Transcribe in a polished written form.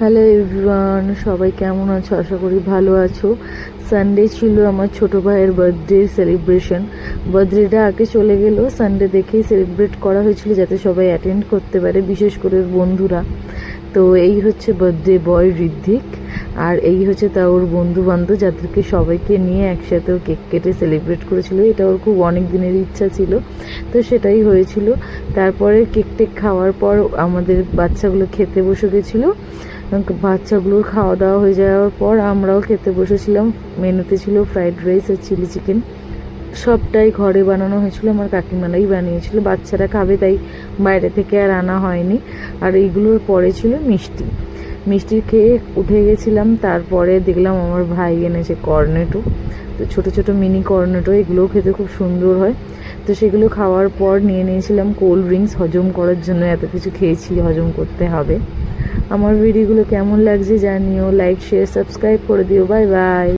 Hello everyone, সবাই কেমন আছো? আশা করি ভালো আছো। সানডে ছিল আমার ছোটো ভাইয়ের বার্থডে সেলিব্রেশন। বার্থডেটা আগে চলে গেল, সানডে দেখেই সেলিব্রেট করা হয়েছিল যাতে সবাই অ্যাটেন্ড করতে পারে, বিশেষ করে বন্ধুরা। তো এই হচ্ছে বার্থডে বয় ঋদ্ধিক, আর এই হচ্ছে তা ওর বন্ধু বান্ধব, যাদেরকে সবাইকে নিয়ে একসাথে কেক কেটে সেলিব্রেট করেছিল। এটা ওর খুব অনেক দিনের ইচ্ছা ছিল, তো সেটাই হয়েছিল। তারপরে কেক টেক খাওয়ার পর আমাদের বাচ্চাগুলো খেতে বসে গেছিলো। বাচ্চাগুলোর খাওয়া দাওয়া হয়ে যাওয়ার পর আমরাও খেতে বসেছিলাম। মেনুতে ছিল ফ্রাইড রাইস আর চিলি চিকেন। সবটাই ঘরে বানানো হয়েছিল, আমার কাকিমালাই বানিয়েছিল। বাচ্চারা খাবে তাই বাইরে থেকে আর আনা হয়নি। আর এইগুলোর পরে ছিল মিষ্টি। মিষ্টি খেয়ে উঠে গেছিলাম। তারপরে দেখলাম আমার ভাই এনেছে কর্নেটো, তো ছোটো ছোটো মিনি কর্নেটো, এগুলোও খেতে খুব সুন্দর হয়। তো সেগুলো খাওয়ার পর নিয়ে নিয়েছিলাম কোল্ড ড্রিঙ্কস, হজম করার জন্য। এত কিছু খেয়েছি, হজম করতে হবে। আমার ভিডিওগুলো কেমন লাগছে জানিও, লাইক শেয়ার সাবস্ক্রাইব করে দিও। Bye bye.